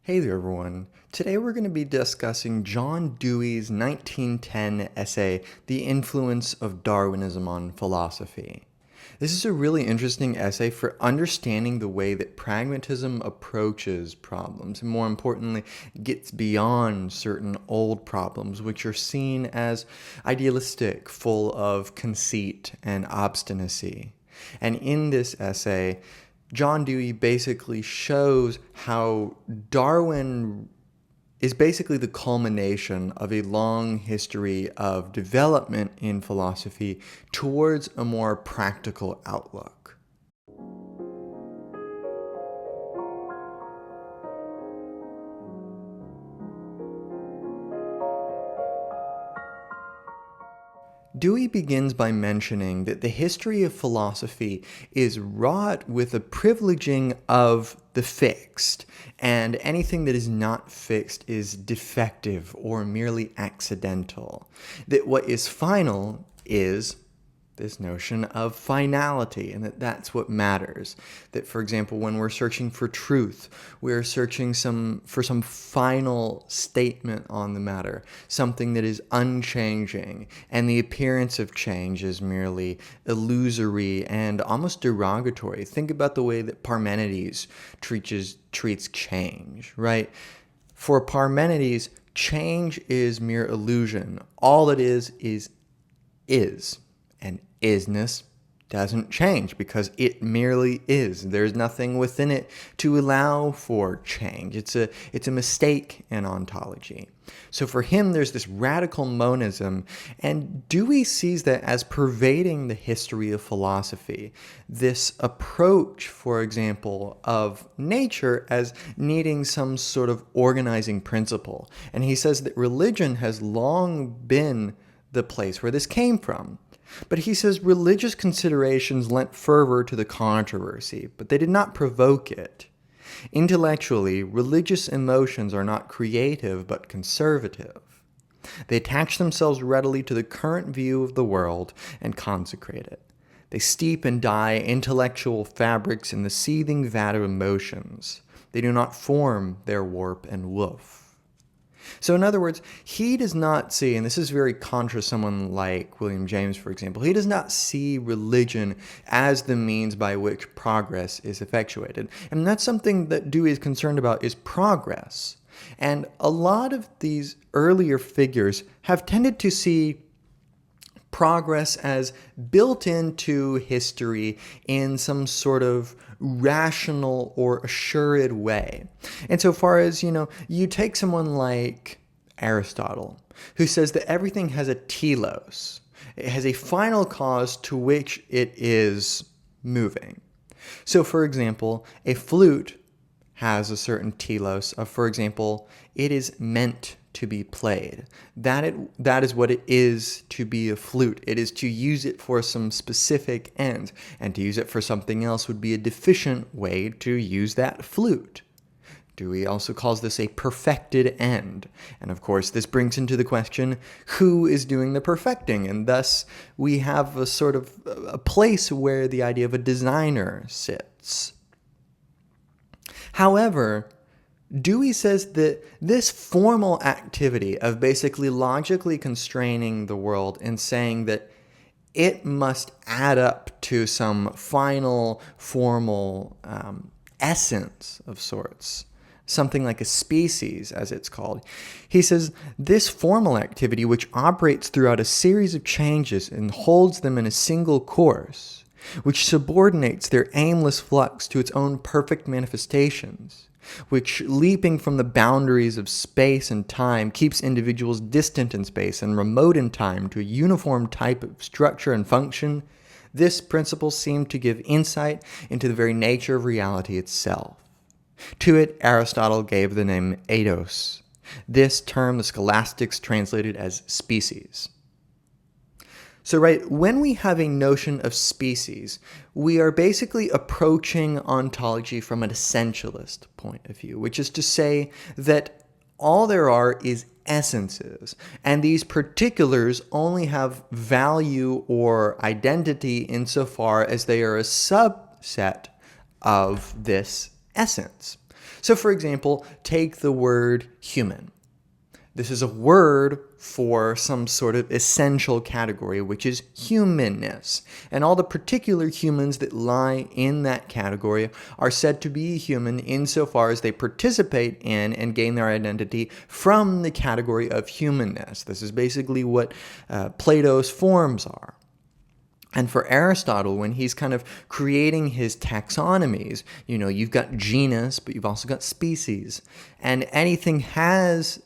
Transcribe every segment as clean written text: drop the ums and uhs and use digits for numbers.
Hey there, everyone. Today we're going to be discussing John Dewey's 1910 essay, The Influence of Darwinism on Philosophy. This is a really interesting essay for understanding the way that pragmatism approaches problems, and more importantly, gets beyond certain old problems which are seen as idealistic, full of conceit and obstinacy. And in this essay, John Dewey basically shows how Darwin is basically the culmination of a long history of development in philosophy towards a more practical outlook. Dewey begins by mentioning that the history of philosophy is wrought with a privileging of the fixed, and anything that is not fixed is defective or merely accidental. That what is final is this notion of finality, and that's what matters. That, for example, when we're searching for truth, we're searching for some final statement on the matter, something that is unchanging, and the appearance of change is merely illusory and almost derogatory. Think about the way that Parmenides treats change, right? For Parmenides, change is mere illusion. All it is. And isness doesn't change because it merely is. There's nothing within it to allow for change. It's a mistake in ontology. So for him, there's this radical monism, and Dewey sees that as pervading the history of philosophy. This approach, for example, of nature as needing some sort of organizing principle. And he says that religion has long been the place where this came from. But he says religious considerations lent fervor to the controversy, but they did not provoke it. Intellectually, religious emotions are not creative but conservative. They attach themselves readily to the current view of the world and consecrate it. They steep and dye intellectual fabrics in the seething vat of emotions. They do not form their warp and woof. So in other words, he does not see, and this is very contra someone like William James, for example, he does not see religion as the means by which progress is effectuated. And that's something that Dewey is concerned about, is progress. And a lot of these earlier figures have tended to see progress as built into history in some sort of rational or assured way. And so far as, you take someone like Aristotle, who says that everything has a telos. It has a final cause to which it is moving. So for example, a flute has a certain telos of, for example, it is meant to be played. That is what it is to be a flute. It is to use it for some specific end, and to use it for something else would be a deficient way to use that flute. Dewey also calls this a perfected end. And of course, this brings into the question, who is doing the perfecting? And thus, we have a sort of a place where the idea of a designer sits. However, Dewey says that this formal activity of basically logically constraining the world and saying that it must add up to some final formal essence of sorts, something like a species, as it's called. He says this formal activity, which operates throughout a series of changes and holds them in a single course, which subordinates their aimless flux to its own perfect manifestations, which, leaping from the boundaries of space and time, keeps individuals distant in space and remote in time to a uniform type of structure and function, this principle seemed to give insight into the very nature of reality itself. To it, Aristotle gave the name eidos. This term the scholastics translated as species. So when we have a notion of species, we are basically approaching ontology from an essentialist point of view, which is to say that all there are is essences, and these particulars only have value or identity insofar as they are a subset of this essence. So for example, take the word human. This is a word for some sort of essential category, which is humanness. And all the particular humans that lie in that category are said to be human insofar as they participate in and gain their identity from the category of humanness. This is basically what Plato's forms are. And for Aristotle, when he's kind of creating his taxonomies, you've got genus, but you've also got species. And anything has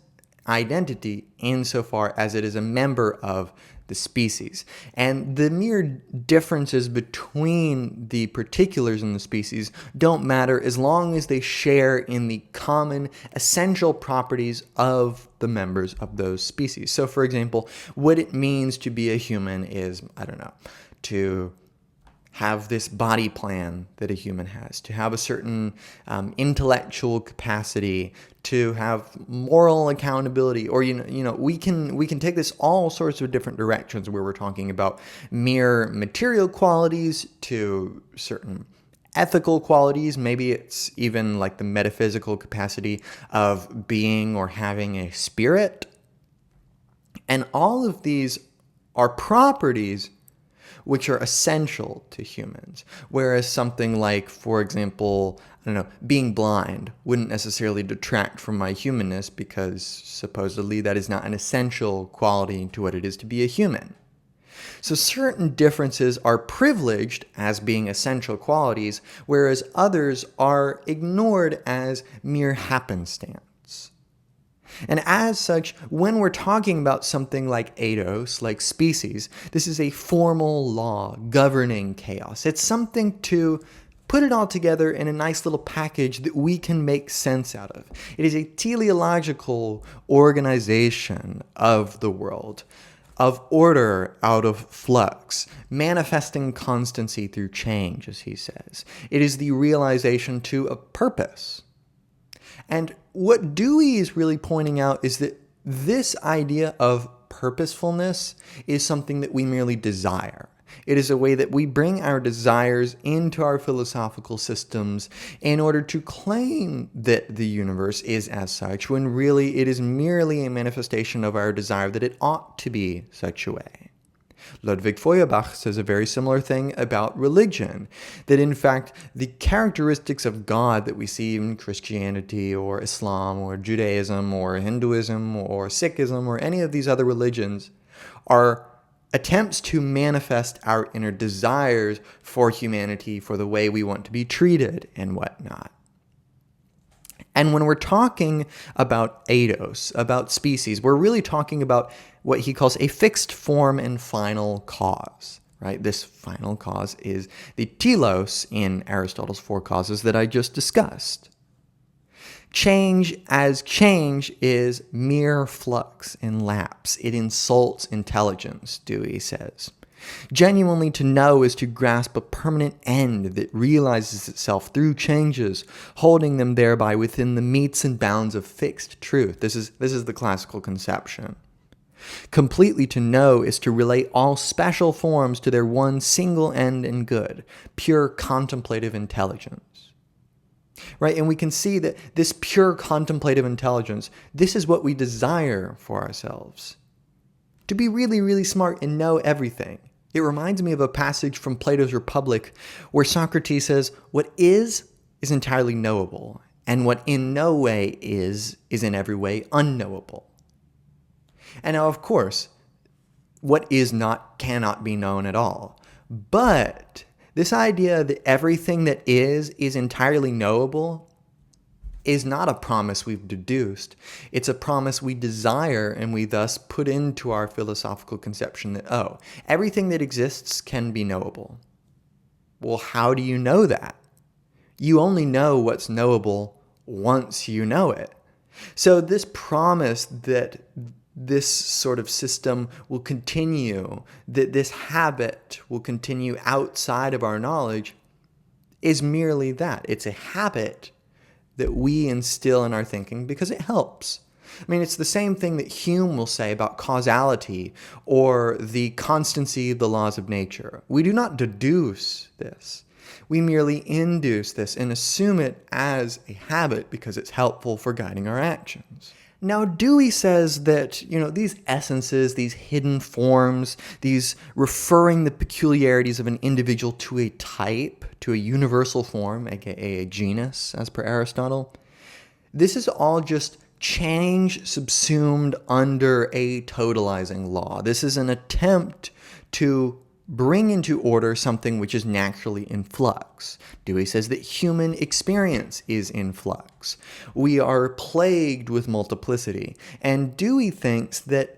identity insofar as it is a member of the species. And the mere differences between the particulars in the species don't matter as long as they share in the common essential properties of the members of those species. So for example, what it means to be a human is, to have this body plan that a human has, to have a certain intellectual capacity, to have moral accountability, or we can take this all sorts of different directions where we're talking about mere material qualities to certain ethical qualities. Maybe it's even like the metaphysical capacity of being or having a spirit. And all of these are properties which are essential to humans. Whereas something like, for example, being blind wouldn't necessarily detract from my humanness, because supposedly that is not an essential quality to what it is to be a human. So certain differences are privileged as being essential qualities, whereas others are ignored as mere happenstance. And as such, when we're talking about something like eidos, like species, this is a formal law governing chaos. It's something to put it all together in a nice little package that we can make sense out of. It is a teleological organization of the world, of order out of flux, manifesting constancy through change, as he says. It is the realization too of purpose. And what Dewey is really pointing out is that this idea of purposefulness is something that we merely desire. It is a way that we bring our desires into our philosophical systems in order to claim that the universe is as such, when really it is merely a manifestation of our desire that it ought to be such a way. Ludwig Feuerbach says a very similar thing about religion, that in fact the characteristics of God that we see in Christianity or Islam or Judaism or Hinduism or Sikhism or any of these other religions are attempts to manifest our inner desires for humanity, for the way we want to be treated and whatnot. And when we're talking about eidos, about species, we're really talking about what he calls a fixed form and final cause, right? This final cause is the telos in Aristotle's four causes that I just discussed. Change as change is mere flux and lapse. It insults intelligence, Dewey says. Genuinely to know is to grasp a permanent end that realizes itself through changes, holding them thereby within the metes and bounds of fixed truth. This is the classical conception. Completely to know is to relate all special forms to their one single end and good, pure contemplative intelligence. Right? And we can see that this pure contemplative intelligence, this is what we desire for ourselves. To be really, really smart and know everything. It reminds me of a passage from Plato's Republic where Socrates says, what is entirely knowable, and what in no way is in every way unknowable. And now, of course, what is not cannot be known at all. But this idea that everything that is entirely knowable is not a promise we've deduced. It's a promise we desire, and we thus put into our philosophical conception that, everything that exists can be knowable. Well, how do you know that? You only know what's knowable once you know it. So this promise that this sort of system will continue, that this habit will continue outside of our knowledge, is merely that. It's a habit that we instill in our thinking because it helps. I mean, it's the same thing that Hume will say about causality or the constancy of the laws of nature. We do not deduce this. We merely induce this and assume it as a habit because it's helpful for guiding our actions. Now, Dewey says that, these essences, these hidden forms, these referring the peculiarities of an individual to a type, to a universal form, aka a genus, as per Aristotle, this is all just change subsumed under a totalizing law. This is an attempt to bring into order something which is naturally in flux. Dewey says that human experience is in flux. We are plagued with multiplicity. And Dewey thinks that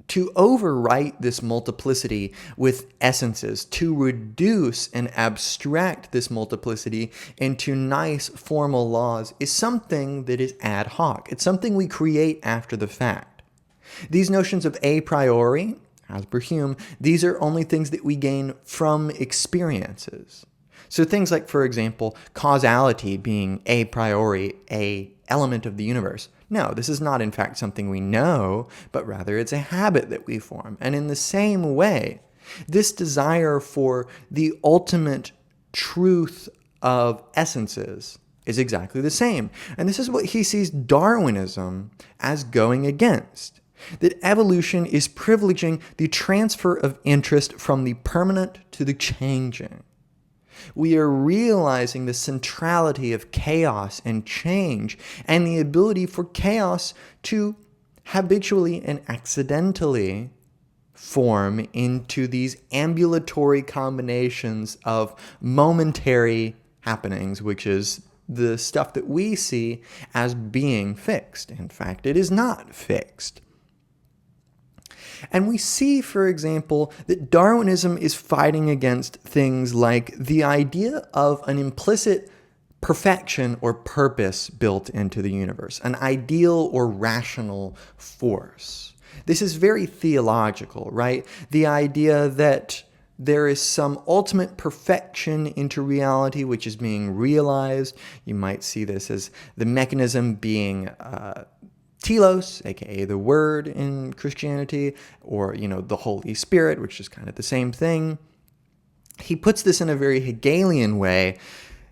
to overwrite this multiplicity with essences, to reduce and abstract this multiplicity into nice formal laws, is something that is ad hoc. It's something we create after the fact. These notions of a priori, as per Hume, these are only things that we gain from experiences. So things like, for example, causality being a priori a element of the universe. No, this is not in fact something we know, but rather it's a habit that we form. And in the same way, this desire for the ultimate truth of essences is exactly the same. And this is what he sees Darwinism as going against. That evolution is privileging the transfer of interest from the permanent to the changing. We are realizing the centrality of chaos and change and the ability for chaos to habitually and accidentally form into these ambulatory combinations of momentary happenings, which is the stuff that we see as being fixed. In fact, it is not fixed. And we see, for example, that Darwinism is fighting against things like the idea of an implicit perfection or purpose built into the universe, an ideal or rational force. This is very theological, right? The idea that there is some ultimate perfection into reality which is being realized. You might see this as the mechanism being telos, aka the Word in Christianity, or, the Holy Spirit, which is kind of the same thing. He puts this in a very Hegelian way.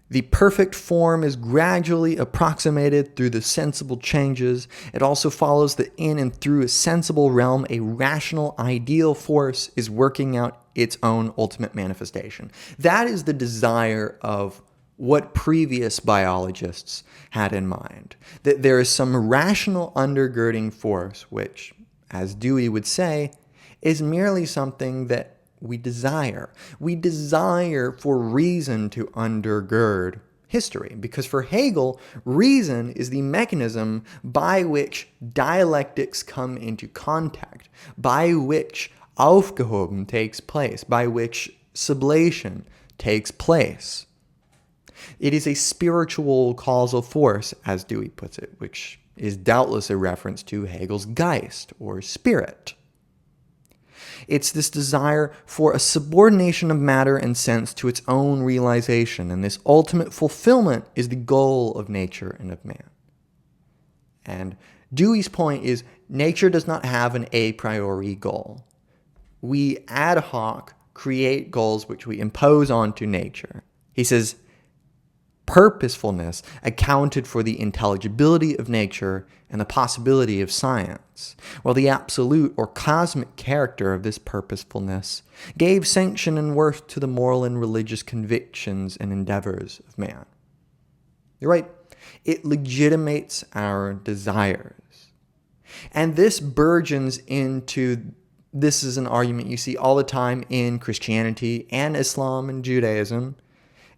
The perfect form is gradually approximated through the sensible changes. It also follows that in and through a sensible realm, a rational ideal force is working out its own ultimate manifestation. That is the desire of what previous biologists had in mind, that there is some rational undergirding force, which, as Dewey would say, is merely something that we desire. We desire for reason to undergird history, because for Hegel, reason is the mechanism by which dialectics come into contact, by which aufgehoben takes place, by which sublation takes place. It is a spiritual causal force, as Dewey puts it, which is doubtless a reference to Hegel's Geist, or spirit. It's this desire for a subordination of matter and sense to its own realization, and this ultimate fulfillment is the goal of nature and of man. And Dewey's point is, nature does not have an a priori goal. We ad hoc create goals which we impose onto nature. He says, purposefulness accounted for the intelligibility of nature and the possibility of science, while the absolute or cosmic character of this purposefulness gave sanction and worth to the moral and religious convictions and endeavors of man. You're right. It legitimates our desires. And this burgeons into, this is an argument you see all the time in Christianity and Islam and Judaism,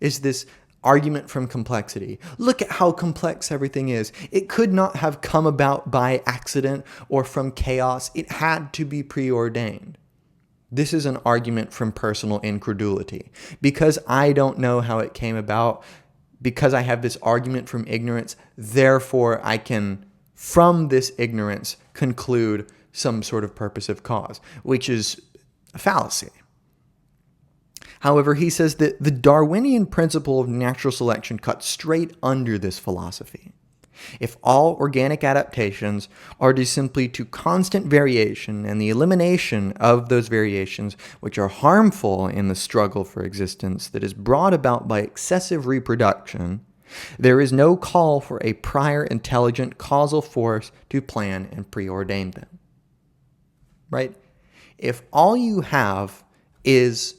is this argument from complexity. Look at how complex everything is. It could not have come about by accident or from chaos. It had to be preordained. This is an argument from personal incredulity. Because I don't know how it came about, because I have this argument from ignorance, therefore I can, from this ignorance, conclude some sort of purposive cause, which is a fallacy. However, he says that the Darwinian principle of natural selection cuts straight under this philosophy. If all organic adaptations are due simply to constant variation and the elimination of those variations which are harmful in the struggle for existence that is brought about by excessive reproduction, there is no call for a prior intelligent causal force to plan and preordain them. Right? If all you have is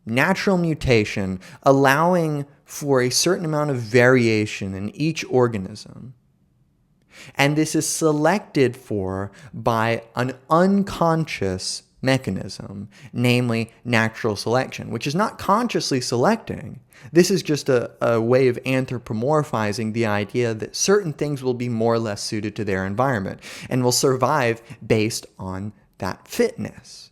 natural mutation allowing for a certain amount of variation in each organism, and this is selected for by an unconscious mechanism, namely natural selection, which is not consciously selecting. This is just a way of anthropomorphizing the idea that certain things will be more or less suited to their environment and will survive based on that fitness.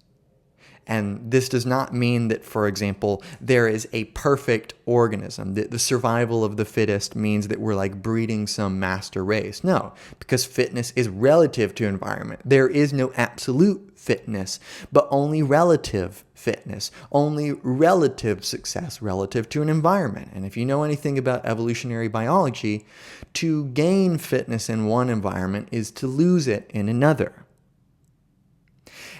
And this does not mean that, for example, there is a perfect organism, that the survival of the fittest means that we're like breeding some master race. No, because fitness is relative to environment. There is no absolute fitness, but only relative fitness, only relative success relative to an environment. And if you know anything about evolutionary biology, to gain fitness in one environment is to lose it in another.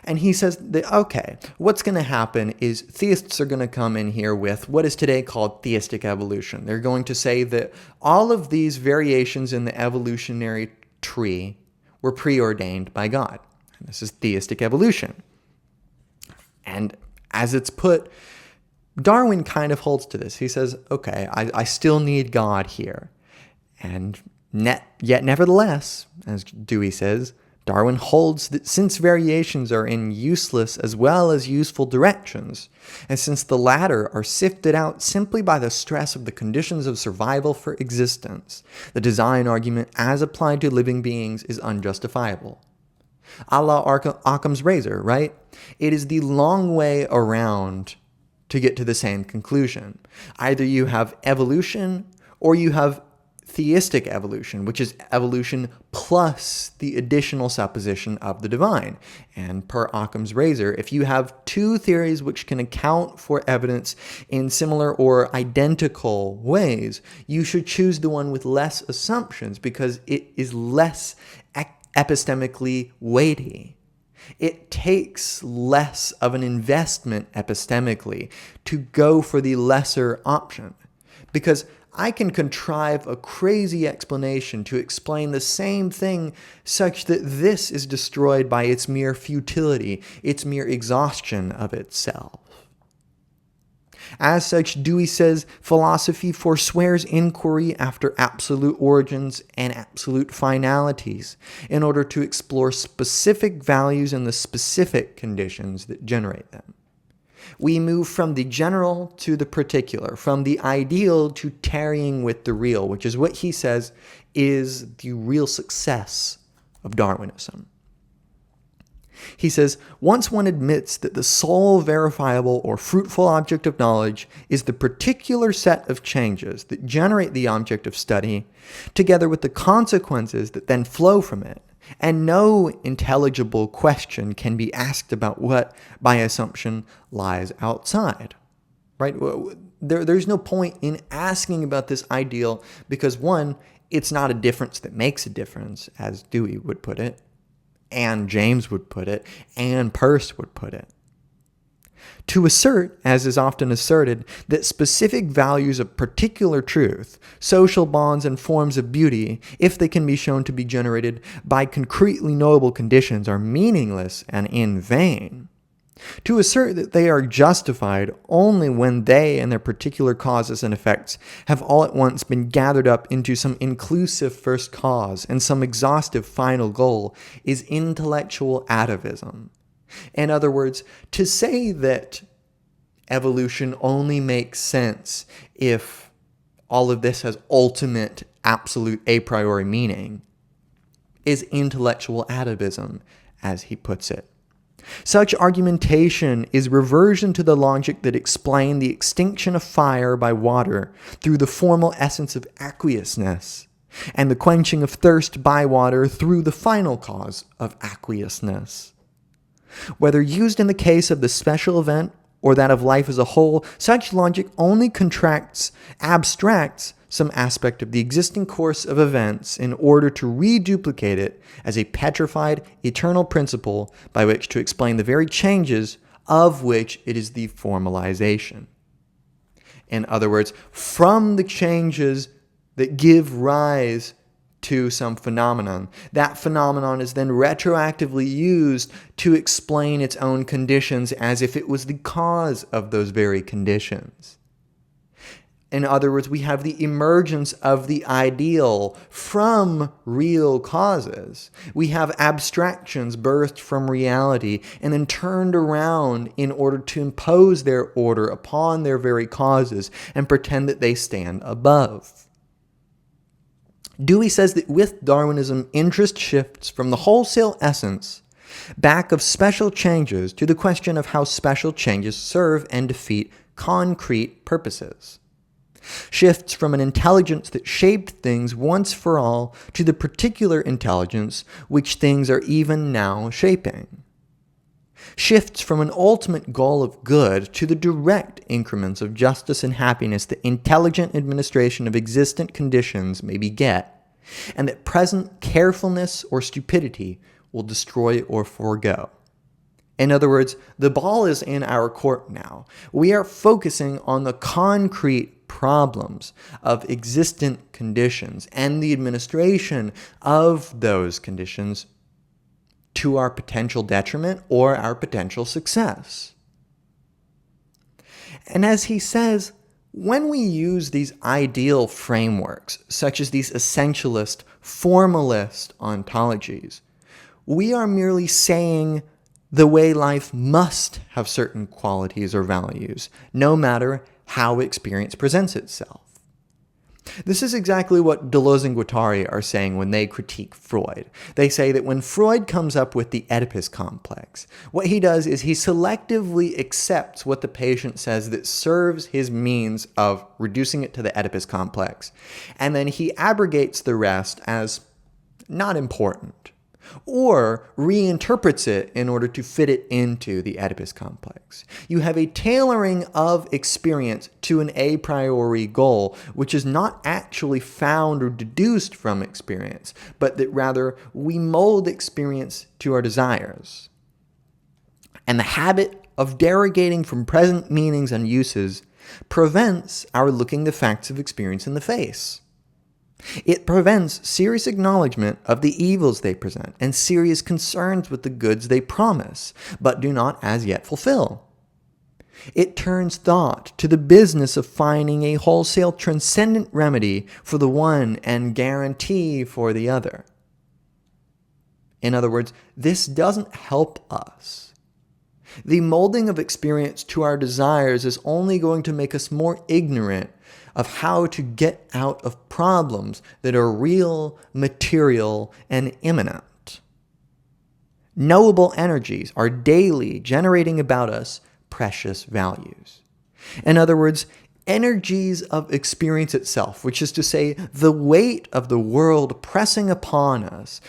And he says that, okay, what's going to happen is theists are going to come in here with what is today called theistic evolution. They're going to say that all of these variations in the evolutionary tree were preordained by God. And this is theistic evolution. And as it's put, Darwin kind of holds to this. He says, okay, I still need God here. And yet nevertheless, as Dewey says, Darwin holds that since variations are in useless as well as useful directions, and since the latter are sifted out simply by the stress of the conditions of survival for existence, the design argument as applied to living beings is unjustifiable. A la Occam's razor, right? It is the long way around to get to the same conclusion. Either you have evolution or you have theistic evolution, which is evolution plus the additional supposition of the divine. And per Occam's razor, if you have two theories which can account for evidence in similar or identical ways, you should choose the one with less assumptions because it is less epistemically weighty. It takes less of an investment epistemically to go for the lesser option, because I can contrive a crazy explanation to explain the same thing such that this is destroyed by its mere futility, its mere exhaustion of itself. As such, Dewey says, philosophy forswears inquiry after absolute origins and absolute finalities in order to explore specific values and the specific conditions that generate them. We move from the general to the particular, from the ideal to tarrying with the real, which is what he says is the real success of Darwinism. He says, once one admits that the sole verifiable or fruitful object of knowledge is the particular set of changes that generate the object of study, together with the consequences that then flow from it, and no intelligible question can be asked about what, by assumption, lies outside. Right? There's no point in asking about this ideal because, one, it's not a difference that makes a difference, as Dewey would put it, and James would put it, and Peirce would put it. To assert, as is often asserted, that specific values of particular truth, social bonds and forms of beauty, if they can be shown to be generated by concretely knowable conditions, are meaningless and in vain. To assert that they are justified only when they and their particular causes and effects have all at once been gathered up into some inclusive first cause and some exhaustive final goal is intellectual atavism. In other words, to say that evolution only makes sense if all of this has ultimate, absolute, a priori meaning is intellectual atavism, as he puts it. Such argumentation is reversion to the logic that explained the extinction of fire by water through the formal essence of aqueousness, and the quenching of thirst by water through the final cause of aqueousness. Whether used in the case of the special event or that of life as a whole, such logic only abstracts some aspect of the existing course of events in order to reduplicate it as a petrified, eternal principle by which to explain the very changes of which it is the formalization. In other words, from the changes that give rise to some phenomenon, that phenomenon is then retroactively used to explain its own conditions as if it was the cause of those very conditions. In other words, we have the emergence of the ideal from real causes. We have abstractions birthed from reality and then turned around in order to impose their order upon their very causes and pretend that they stand above. Dewey says that with Darwinism, interest shifts from the wholesale essence back of special changes to the question of how special changes serve and defeat concrete purposes. Shifts from an intelligence that shaped things once for all to the particular intelligence which things are even now shaping. Shifts from an ultimate goal of good to the direct increments of justice and happiness that intelligent administration of existent conditions may beget, and that present carefulness or stupidity will destroy or forego. In other words, the ball is in our court now. We are focusing on the concrete problems of existent conditions and the administration of those conditions to our potential detriment or our potential success. And as he says, when we use these ideal frameworks, such as these essentialist, formalist ontologies, we are merely saying the way life must have certain qualities or values, no matter how experience presents itself. This is exactly what Deleuze and Guattari are saying when they critique Freud. They say that when Freud comes up with the Oedipus complex, what he does is he selectively accepts what the patient says that serves his means of reducing it to the Oedipus complex, and then he abrogates the rest as not important, or reinterprets it in order to fit it into the Oedipus complex. You have a tailoring of experience to an a priori goal, which is not actually found or deduced from experience, but that rather we mold experience to our desires. And the habit of derogating from present meanings and uses prevents our looking the facts of experience in the face. It prevents serious acknowledgement of the evils they present and serious concerns with the goods they promise, but do not as yet fulfill. It turns thought to the business of finding a wholesale transcendent remedy for the one and guarantee for the other. In other words, this doesn't help us. The molding of experience to our desires is only going to make us more ignorant of how to get out of problems that are real, material, and imminent. Knowable energies are daily generating about us precious values. In other words, energies of experience itself, which is to say, the weight of the world pressing upon us,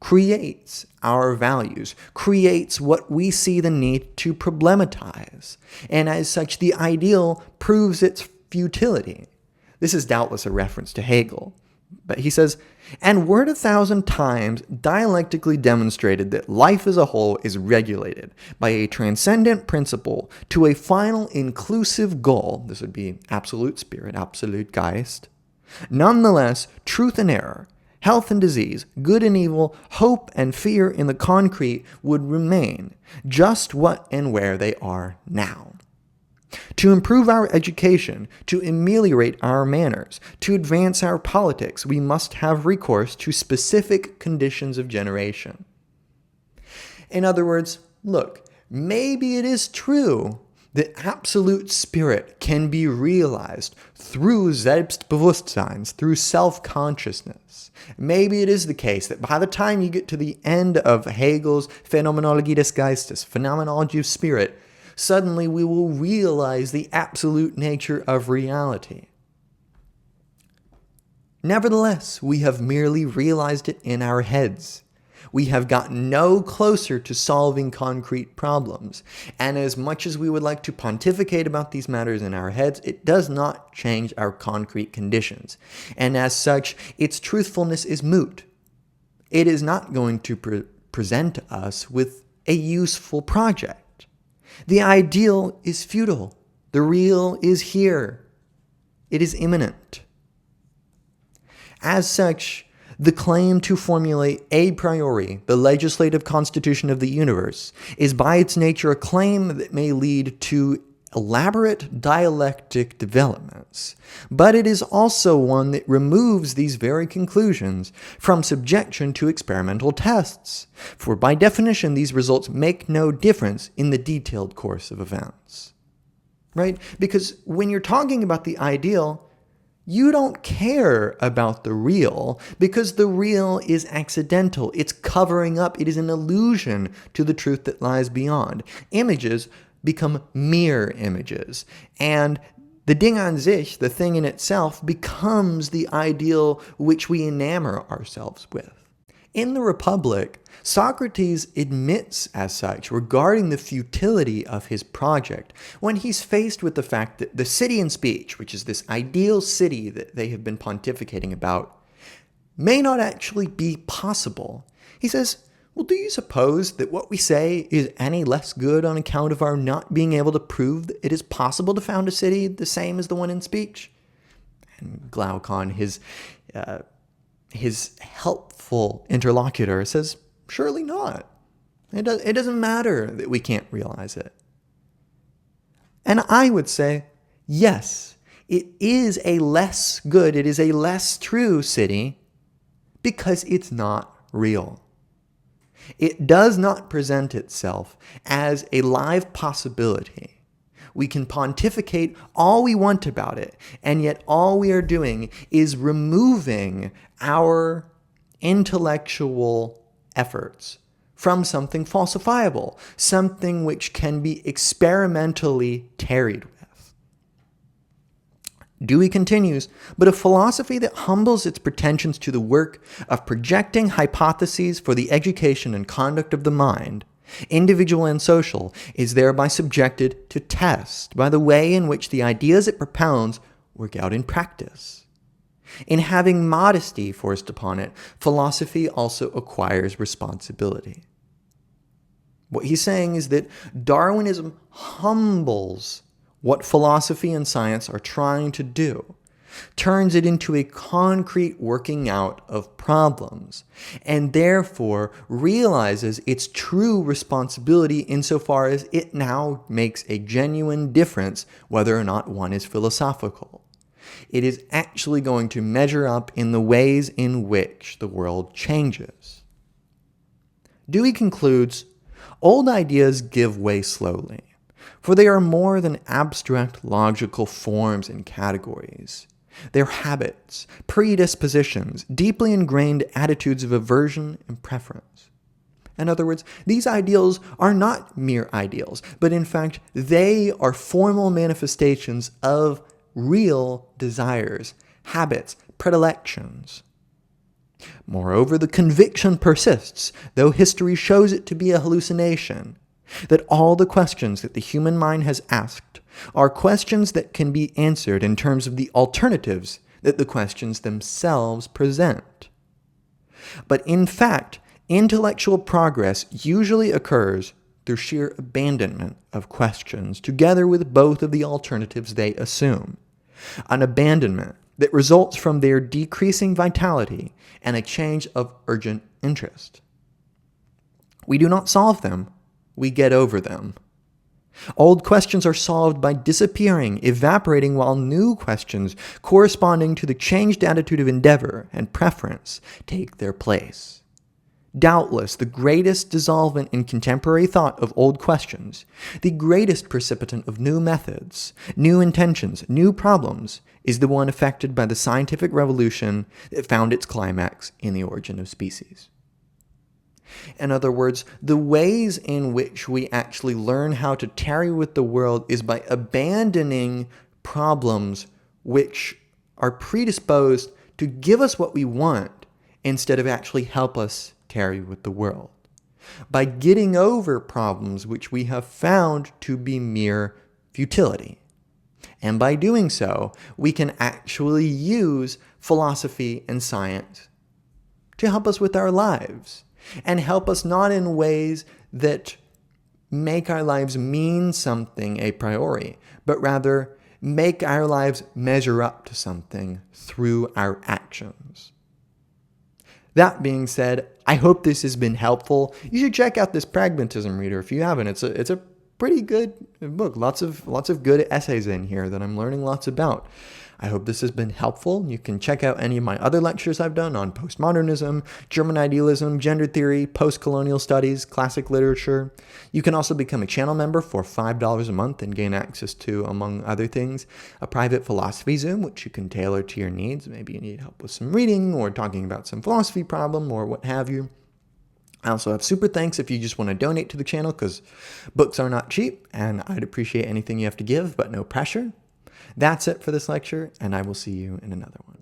creates our values, creates what we see the need to problematize. And as such, the ideal proves its futility. This is doubtless a reference to Hegel. But he says, and were it 1,000 times dialectically demonstrated that life as a whole is regulated by a transcendent principle to a final inclusive goal, this would be absolute spirit, absolute Geist, nonetheless, truth and error, health and disease, good and evil, hope and fear in the concrete would remain just what and where they are now. To improve our education, to ameliorate our manners, to advance our politics, we must have recourse to specific conditions of generation. In other words, look, maybe it is true that absolute spirit can be realized through Selbstbewusstseins, through self-consciousness. Maybe it is the case that by the time you get to the end of Hegel's Phänomenologie des Geistes, Phenomenology of Spirit, suddenly we will realize the absolute nature of reality. Nevertheless, we have merely realized it in our heads. we have gotten no closer to solving concrete problems. And as much as we would like to pontificate about these matters in our heads, it does not change our concrete conditions. And as such, its truthfulness is moot. It is not going to present us with a useful project. The ideal is futile. The real is here. It is imminent. As such, the claim to formulate a priori the legislative constitution of the universe is by its nature a claim that may lead to elaborate dialectic developments, but it is also one that removes these very conclusions from subjection to experimental tests, for by definition these results make no difference in the detailed course of events. Right? Because when you're talking about the ideal, you don't care about the real, because the real is accidental. It's covering up. It is an illusion to the truth that lies beyond. Images become mere images. And the Ding an sich, the thing in itself, becomes the ideal which we enamor ourselves with. In the Republic, Socrates admits as such regarding the futility of his project when he's faced with the fact that the city in speech, which is this ideal city that they have been pontificating about, may not actually be possible. He says, well, do you suppose that what we say is any less good on account of our not being able to prove that it is possible to found a city the same as the one in speech? And Glaucon, his helpful interlocutor, says, surely not. It doesn't matter that we can't realize it. And I would say, yes, it is a less good, it is a less true city because it's not real. It does not present itself as a live possibility. We can pontificate all we want about it, and yet all we are doing is removing our intellectual efforts from something falsifiable, something which can be experimentally tarried with. Dewey continues, but a philosophy that humbles its pretensions to the work of projecting hypotheses for the education and conduct of the mind, individual and social, is thereby subjected to test by the way in which the ideas it propounds work out in practice. In having modesty forced upon it, philosophy also acquires responsibility. What he's saying is that Darwinism humbles what philosophy and science are trying to do, turns it into a concrete working out of problems, and therefore realizes its true responsibility insofar as it now makes a genuine difference whether or not one is philosophical. It is actually going to measure up in the ways in which the world changes. Dewey concludes, old ideas give way slowly, for they are more than abstract logical forms and categories. They're habits, predispositions, deeply ingrained attitudes of aversion and preference. In other words, these ideals are not mere ideals, but in fact, they are formal manifestations of real desires, habits, predilections. Moreover, the conviction persists, though history shows it to be a hallucination, that all the questions that the human mind has asked are questions that can be answered in terms of the alternatives that the questions themselves present. But in fact, intellectual progress usually occurs through sheer abandonment of questions, together with both of the alternatives they assume. An abandonment that results from their decreasing vitality and a change of urgent interest. We do not solve them. We get over them. Old questions are solved by disappearing, evaporating, while new questions, corresponding to the changed attitude of endeavor and preference, take their place. Doubtless, the greatest dissolvent in contemporary thought of old questions, the greatest precipitant of new methods, new intentions, new problems, is the one effected by the scientific revolution that found its climax in the origin of species. In other words, the ways in which we actually learn how to tarry with the world is by abandoning problems which are predisposed to give us what we want instead of actually help us carry with the world. By getting over problems which we have found to be mere futility. And by doing so, we can actually use philosophy and science to help us with our lives, and help us not in ways that make our lives mean something a priori, but rather make our lives measure up to something through our actions. That being said, I hope this has been helpful. You should check out this Pragmatism reader if you haven't. It's a pretty good book. Lots of good essays in here that I'm learning lots about. I hope this has been helpful. You can check out any of my other lectures I've done on postmodernism, German idealism, gender theory, post-colonial studies, classic literature. You can also become a channel member for $5 a month and gain access to, among other things, a private philosophy Zoom, which you can tailor to your needs. Maybe you need help with some reading or talking about some philosophy problem or what have you. I also have super thanks if you just want to donate to the channel, because books are not cheap, and I'd appreciate anything you have to give, but no pressure. That's it for this lecture, and I will see you in another one.